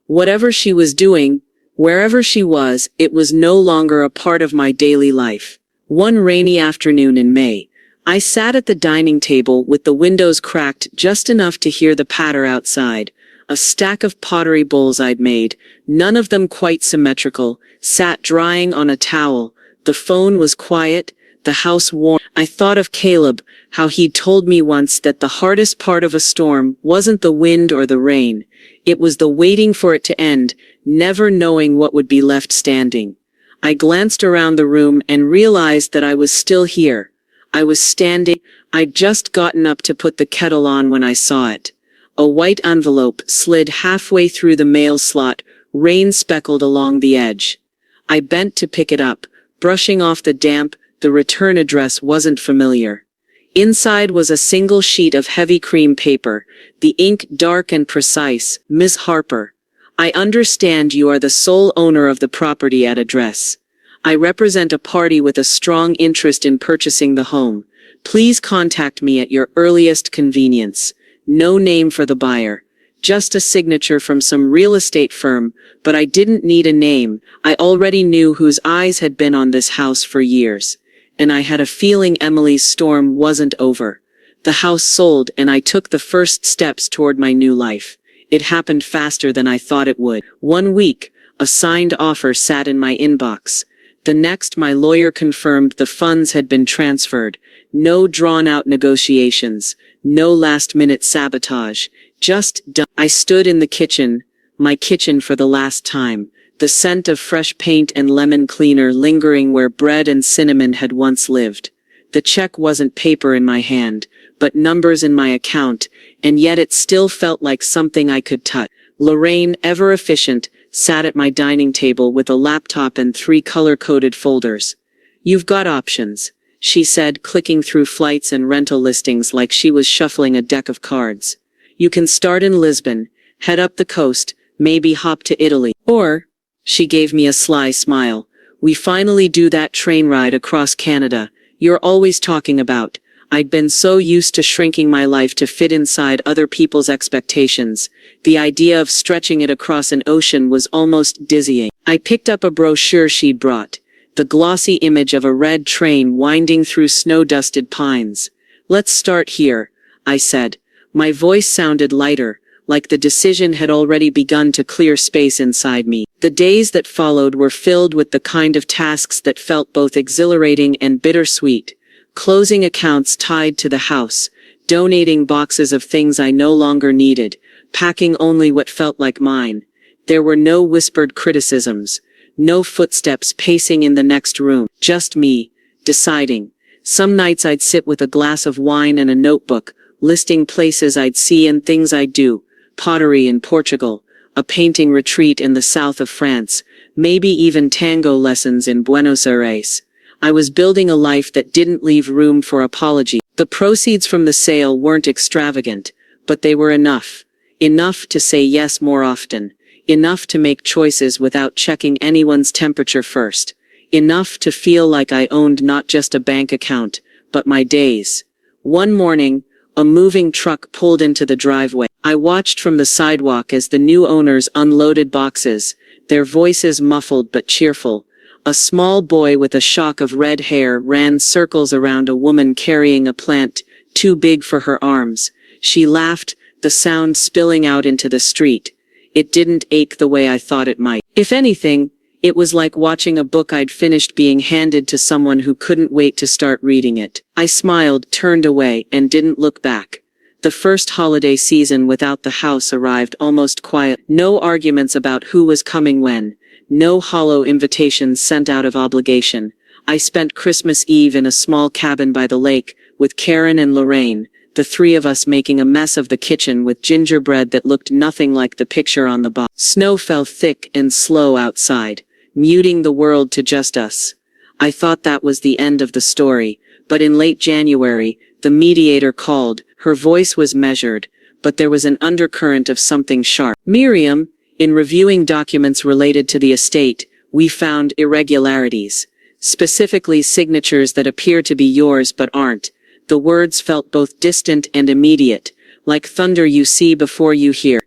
Whatever she was doing, wherever she was, it was no longer a part of my daily life. One rainy afternoon in May, I sat at the dining table with the windows cracked just enough to hear the patter outside. A stack of pottery bowls I'd made, none of them quite symmetrical, sat drying on a towel. The phone was quiet, the house warm. I thought of Caleb, how he'd told me once that the hardest part of a storm wasn't the wind or the rain. It was the waiting for it to end, never knowing what would be left standing. I glanced around the room and realized that I was still here. I was standing. I'd just gotten up to put the kettle on when I saw it. A white envelope slid halfway through the mail slot, rain speckled along the edge. I bent to pick it up, brushing off the damp. The return address wasn't familiar. Inside was a single sheet of heavy cream paper, the ink dark and precise. "Miss Harper." I understand you are the sole owner of the property at address. I represent a party with a strong interest in purchasing the home. Please contact me at your earliest convenience. No name for the buyer. Just a signature from some real estate firm, but I didn't need a name. I already knew whose eyes had been on this house for years. And I had a feeling Emily's storm wasn't over. The house sold and I took the first steps toward my new life. It happened faster than I thought it would. 1 week, a signed offer sat in my inbox. The next, my lawyer confirmed the funds had been transferred. No drawn-out negotiations. No last-minute sabotage. Just done. I stood in the kitchen, my kitchen for the last time, the scent of fresh paint and lemon cleaner lingering where bread and cinnamon had once lived. The check wasn't paper in my hand, but numbers in my account, and yet it still felt like something I could touch. Lorraine, ever efficient, sat at my dining table with a laptop and 3 color-coded folders. "You've got options," she said, clicking through flights and rental listings like she was shuffling a deck of cards. "You can start in Lisbon, head up the coast, maybe hop to Italy. Or," she gave me a sly smile, "we finally do that train ride across Canada you're always talking about." I'd been so used to shrinking my life to fit inside other people's expectations. The idea of stretching it across an ocean was almost dizzying. I picked up a brochure she'd brought, the glossy image of a red train winding through snow-dusted pines. "Let's start here," I said. My voice sounded lighter, like the decision had already begun to clear space inside me. The days that followed were filled with the kind of tasks that felt both exhilarating and bittersweet. Closing accounts tied to the house, donating boxes of things I no longer needed, packing only what felt like mine. There were no whispered criticisms, no footsteps pacing in the next room, just me, deciding. Some nights I'd sit with a glass of wine and a notebook, listing places I'd see and things I'd do, pottery in Portugal, a painting retreat in the south of France, maybe even tango lessons in Buenos Aires. I was building a life that didn't leave room for apology. The proceeds from the sale weren't extravagant, but they were enough. Enough to say yes more often. Enough to make choices without checking anyone's temperature first. Enough to feel like I owned not just a bank account, but my days. One morning, a moving truck pulled into the driveway. I watched from the sidewalk as the new owners unloaded boxes, their voices muffled but cheerful. A small boy with a shock of red hair ran circles around a woman carrying a plant, too big for her arms. She laughed, the sound spilling out into the street. It didn't ache the way I thought it might. If anything, it was like watching a book I'd finished being handed to someone who couldn't wait to start reading it. I smiled, turned away, and didn't look back. The first holiday season without the house arrived almost quiet. No arguments about who was coming when. No hollow invitations sent out of obligation. I spent Christmas Eve in a small cabin by the lake, with Karen and Lorraine, the 3 of us making a mess of the kitchen with gingerbread that looked nothing like the picture on the box. Snow fell thick and slow outside, muting the world to just us. I thought that was the end of the story, but in late January, the mediator called. Her voice was measured, but there was an undercurrent of something sharp. "Miriam, in reviewing documents related to the estate, we found irregularities, specifically signatures that appear to be yours but aren't." The words felt both distant and immediate, like thunder you see before you hear.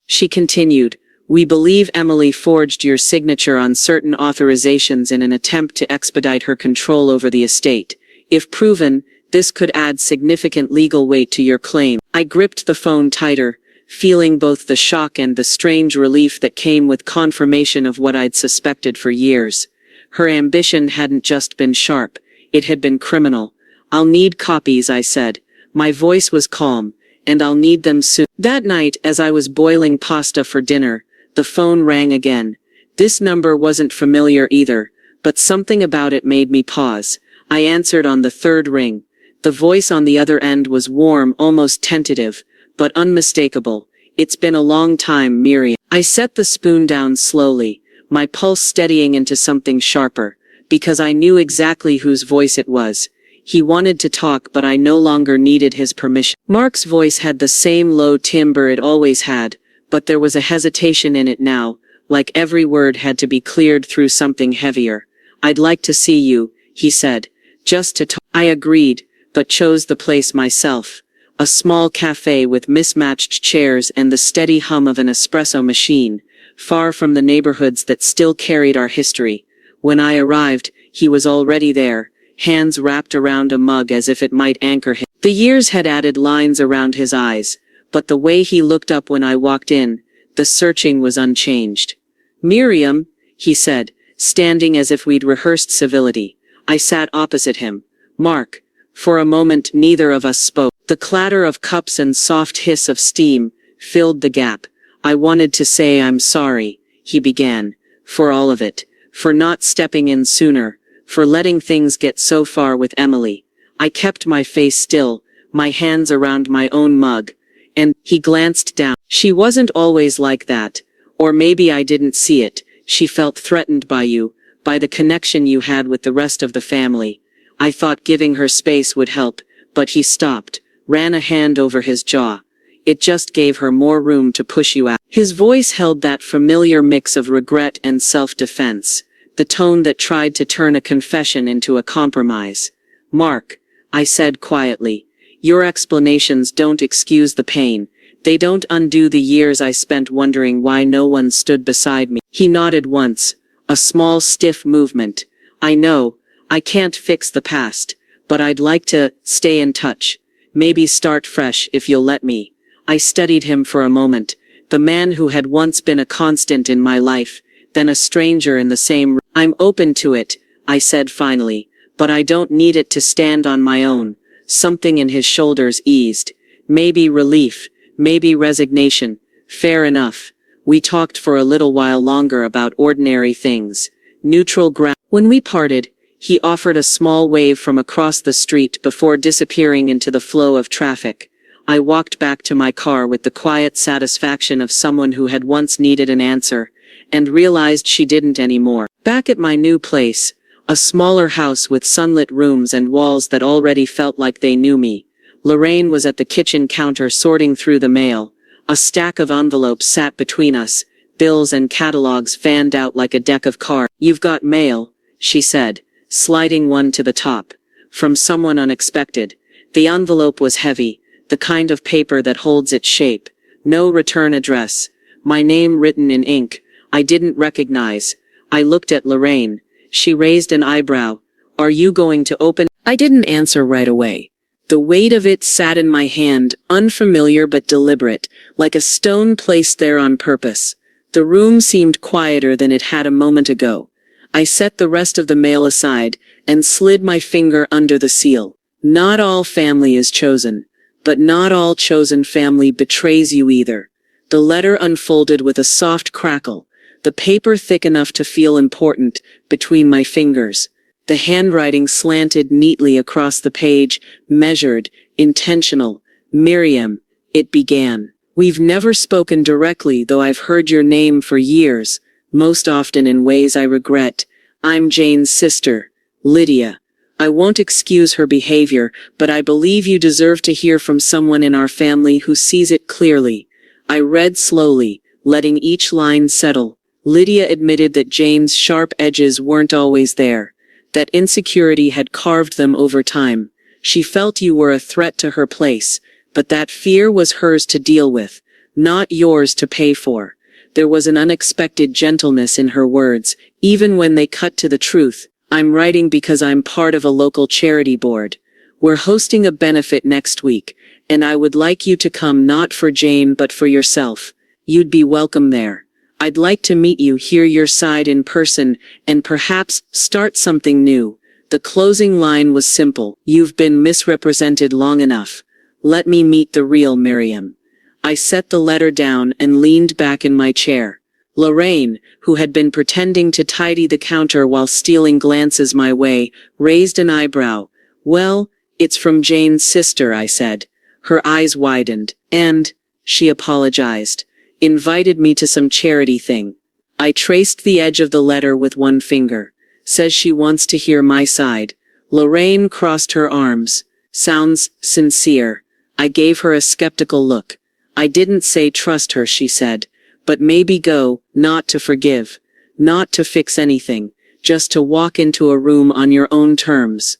She continued, "We believe Emily forged your signature on certain authorizations in an attempt to expedite her control over the estate. If proven, this could add significant legal weight to your claim." I gripped the phone tighter, feeling both the shock and the strange relief that came with confirmation of what I'd suspected for years. Her ambition hadn't just been sharp, it had been criminal. "I'll need copies," I said. My voice was calm, "and I'll need them soon." That night, as I was boiling pasta for dinner, the phone rang again. This number wasn't familiar either, but something about it made me pause. I answered on the 3rd ring. The voice on the other end was warm, almost tentative, but unmistakable. "It's been a long time, Miriam." I set the spoon down slowly, my pulse steadying into something sharper, because I knew exactly whose voice it was. He wanted to talk, but I no longer needed his permission. Mark's voice had the same low timbre it always had, but there was a hesitation in it now, like every word had to be cleared through something heavier. "I'd like to see you," he said. "Just to talk." I agreed, but chose the place myself. A small cafe with mismatched chairs and the steady hum of an espresso machine, far from the neighborhoods that still carried our history. When I arrived, he was already there, hands wrapped around a mug as if it might anchor him. The years had added lines around his eyes, but the way he looked up when I walked in, the searching was unchanged. "Miriam," he said, standing as if we'd rehearsed civility. I sat opposite him. "Mark." For a moment neither of us spoke. The clatter of cups and soft hiss of steam filled the gap. "I wanted to say I'm sorry," he began, "for all of it, for not stepping in sooner, for letting things get so far with Emily." I kept my face still, my hands around my own mug, and he glanced down. "She wasn't always like that, or maybe I didn't see it. She felt threatened by you, by the connection you had with the rest of the family. I thought giving her space would help, but he stopped, ran a hand over his jaw. It just gave her more room to push you out." His voice held that familiar mix of regret and self-defense, the tone that tried to turn a confession into a compromise. "Mark," I said quietly, "your explanations don't excuse the pain. They don't undo the years I spent wondering why no one stood beside me." He nodded once, a small stiff movement. "I know, I can't fix the past, but I'd like to stay in touch. Maybe start fresh if you'll let me." I studied him for a moment, the man who had once been a constant in my life, then a stranger in the same room. "I'm open to it," I said finally, "but I don't need it to stand on my own." Something in his shoulders eased. Maybe relief, maybe resignation. Fair enough. We talked for a little while longer about ordinary things. Neutral ground. When we parted, he offered a small wave from across the street before disappearing into the flow of traffic. I walked back to my car with the quiet satisfaction of someone who had once needed an answer, and realized she didn't anymore. Back at my new place, a smaller house with sunlit rooms and walls that already felt like they knew me, Lorraine was at the kitchen counter sorting through the mail. A stack of envelopes sat between us, bills and catalogs fanned out like a deck of cards. "You've got mail," she said, sliding one to the top. "From someone unexpected." The envelope was heavy, the kind of paper that holds its shape. No return address. My name written in ink I didn't recognize. I looked at Lorraine. She raised an eyebrow. "Are you going to open?" I didn't answer right away. The weight of it sat in my hand, unfamiliar but deliberate, like a stone placed there on purpose. The room seemed quieter than it had a moment ago. I set the rest of the mail aside, and slid my finger under the seal. Not all family is chosen, but not all chosen family betrays you either. The letter unfolded with a soft crackle, the paper thick enough to feel important, between my fingers. The handwriting slanted neatly across the page, measured, intentional. "Miriam," it began. "We've never spoken directly, though I've heard your name for years, most often in ways I regret. I'm Jane's sister, Lydia. I won't excuse her behavior, but I believe you deserve to hear from someone in our family who sees it clearly." I read slowly, letting each line settle. Lydia admitted that Jane's sharp edges weren't always there, that insecurity had carved them over time. She felt you were a threat to her place, but that fear was hers to deal with, not yours to pay for. There was an unexpected gentleness in her words, even when they cut to the truth. "I'm writing because I'm part of a local charity board. We're hosting a benefit next week, and I would like you to come not for Jane but for yourself. You'd be welcome there. I'd like to meet you, hear your side in person, and perhaps start something new." The closing line was simple. "You've been misrepresented long enough. Let me meet the real Miriam." I set the letter down and leaned back in my chair. Lorraine, who had been pretending to tidy the counter while stealing glances my way, raised an eyebrow. "Well, it's from Jane's sister," I said. Her eyes widened. "And," she apologized, "invited me to some charity thing." I traced the edge of the letter with one finger. "Says she wants to hear my side." Lorraine crossed her arms. "Sounds sincere." I gave her a skeptical look. I didn't say trust her, she said, but maybe go, not to forgive, not to fix anything, just to walk into a room on your own terms.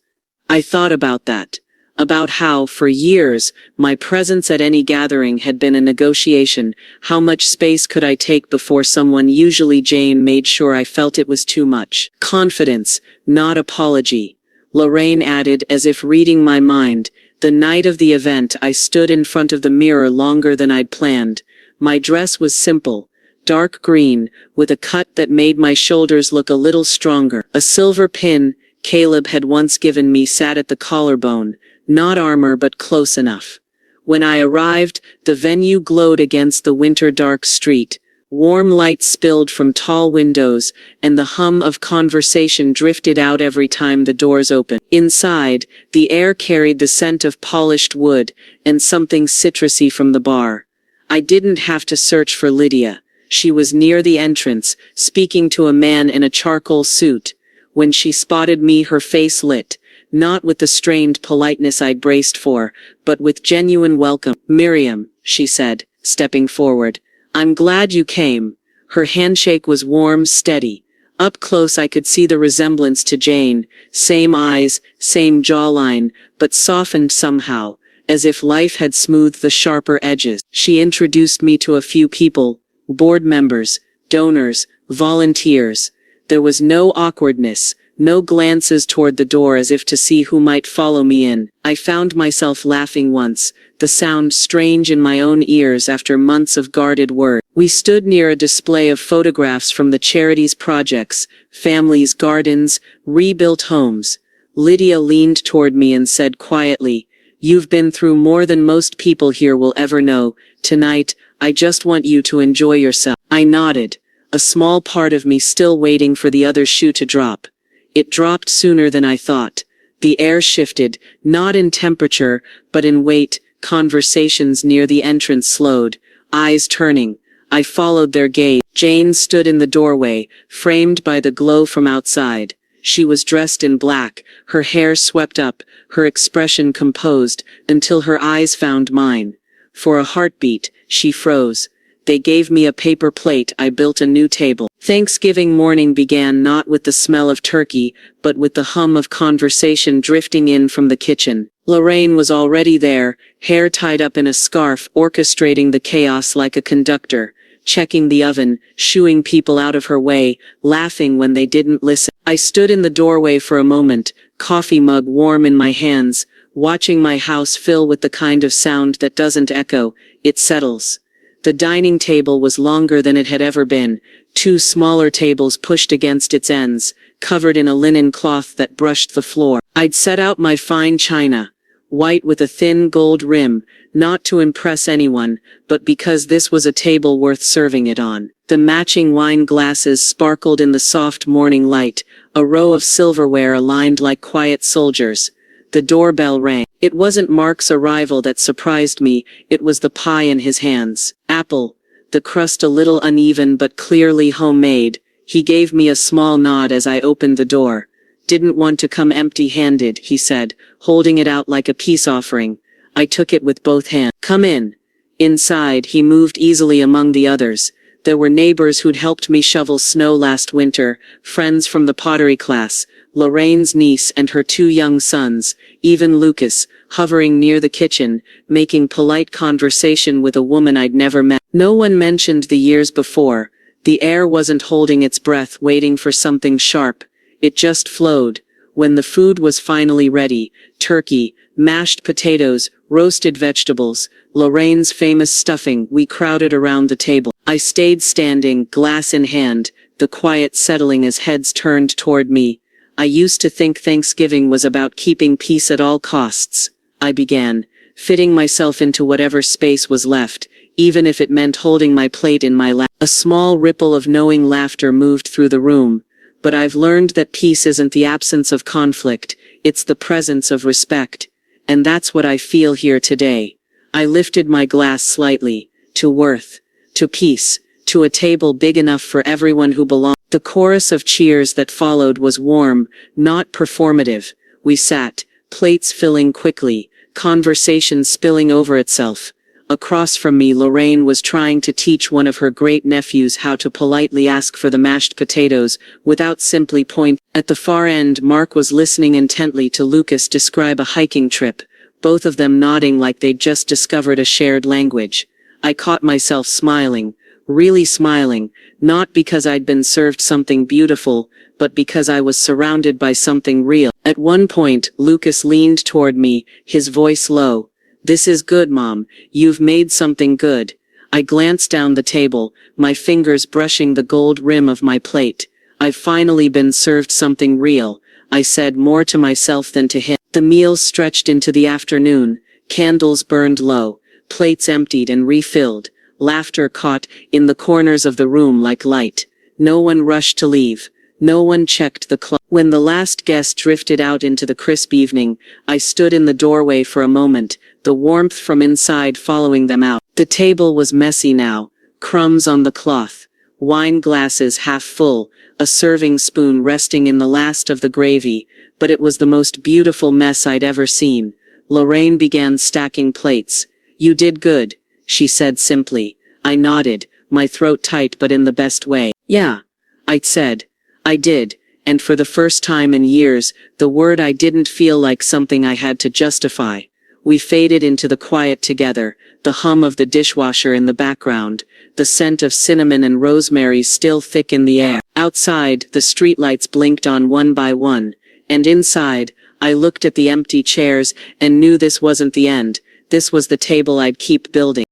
I thought about that. About how, for years, my presence at any gathering had been a negotiation. How much space could I take before someone, usually Jane, made sure I felt it was too much. Confidence, not apology. Lorraine added, as if reading my mind. The night of the event, I stood in front of the mirror longer than I'd planned. My dress was simple, dark green, with a cut that made my shoulders look a little stronger. A silver pin Caleb had once given me sat at the collarbone. Not armor, but close enough. When I arrived, the venue glowed against the winter-dark street. Warm light spilled from tall windows, and the hum of conversation drifted out every time the doors opened. Inside, the air carried the scent of polished wood, and something citrusy from the bar. I didn't have to search for Lydia. She was near the entrance, speaking to a man in a charcoal suit. When she spotted me, her face lit. Not with the strained politeness I'd braced for, but with genuine welcome. "Miriam," she said, stepping forward. "I'm glad you came." Her handshake was warm, steady. Up close I could see the resemblance to Jane. Same eyes, same jawline, but softened somehow, as if life had smoothed the sharper edges. She introduced me to a few people, board members, donors, volunteers. There was no awkwardness. No glances toward the door as if to see who might follow me in. I found myself laughing once, the sound strange in my own ears after months of guarded words. We stood near a display of photographs from the charity's projects, families, gardens, rebuilt homes. Lydia leaned toward me and said quietly, "You've been through more than most people here will ever know. Tonight, I just want you to enjoy yourself." I nodded, a small part of me still waiting for the other shoe to drop. It dropped sooner than I thought. The air shifted, not in temperature, but in weight. Conversations near the entrance slowed, eyes turning. I followed their gaze. Jane stood in the doorway, framed by the glow from outside. She was dressed in black, her hair swept up, her expression composed, until her eyes found mine. For a heartbeat, she froze. They gave me a paper plate. I built a new table. Thanksgiving morning began not with the smell of turkey, but with the hum of conversation drifting in from the kitchen. Lorraine was already there, hair tied up in a scarf, orchestrating the chaos like a conductor, checking the oven, shooing people out of her way, laughing when they didn't listen. I stood in the doorway for a moment, coffee mug warm in my hands, watching my house fill with the kind of sound that doesn't echo, it settles. The dining table was longer than it had ever been, 2 smaller tables pushed against its ends, covered in a linen cloth that brushed the floor. I'd set out my fine china, white with a thin gold rim, not to impress anyone, but because this was a table worth serving it on. The matching wine glasses sparkled in the soft morning light, a row of silverware aligned like quiet soldiers. The doorbell rang. It wasn't Mark's arrival that surprised me, it was the pie in his hands. Apple, the crust a little uneven but clearly homemade. He gave me a small nod as I opened the door. "Didn't want to come empty-handed," he said, holding it out like a peace offering. I took it with both hands. "Come in." Inside, he moved easily among the others. There were neighbors who'd helped me shovel snow last winter, friends from the pottery class, Lorraine's niece and her 2 young sons, even Lucas, hovering near the kitchen, making polite conversation with a woman I'd never met. No one mentioned the years before. The air wasn't holding its breath, waiting for something sharp. It just flowed. When the food was finally ready, turkey, mashed potatoes, roasted vegetables, Lorraine's famous stuffing, we crowded around the table. I stayed standing, glass in hand, the quiet settling as heads turned toward me. "I used to think Thanksgiving was about keeping peace at all costs," I began, fitting myself into whatever space was left, even if it meant holding my plate in my lap. A small ripple of knowing laughter moved through the room. "But I've learned that peace isn't the absence of conflict, it's the presence of respect. And that's what I feel here today." I lifted my glass slightly, to worth, to peace, to a table big enough for everyone who belonged. The chorus of cheers that followed was warm, not performative. We sat, plates filling quickly, conversation spilling over itself. Across from me, Lorraine was trying to teach one of her great-nephews how to politely ask for the mashed potatoes, without simply pointing. At the far end, Mark was listening intently to Lucas describe a hiking trip, both of them nodding like they'd just discovered a shared language. I caught myself smiling, really smiling, not because I'd been served something beautiful, but because I was surrounded by something real. At one point, Lucas leaned toward me, his voice low. "This is good, Mom. You've made something good." I glanced down the table, my fingers brushing the gold rim of my plate. "I've finally been served something real," I said, more to myself than to him. The meal stretched into the afternoon, candles burned low, plates emptied and refilled, laughter caught in the corners of the room like light. No one rushed to leave. No one checked the clock. When the last guest drifted out into the crisp evening, I stood in the doorway for a moment, the warmth from inside following them out. The table was messy now, crumbs on the cloth, wine glasses half full, a serving spoon resting in the last of the gravy, but it was the most beautiful mess I'd ever seen. Lorraine began stacking plates. "You did good," she said simply. I nodded, my throat tight but in the best way. "Yeah," I said. I did, and for the first time in years, the word I didn't feel like something I had to justify. We faded into the quiet together, the hum of the dishwasher in the background, the scent of cinnamon and rosemary still thick in the air. Outside, the streetlights blinked on one by one, and inside, I looked at the empty chairs and knew this wasn't the end. This was the table I'd keep building.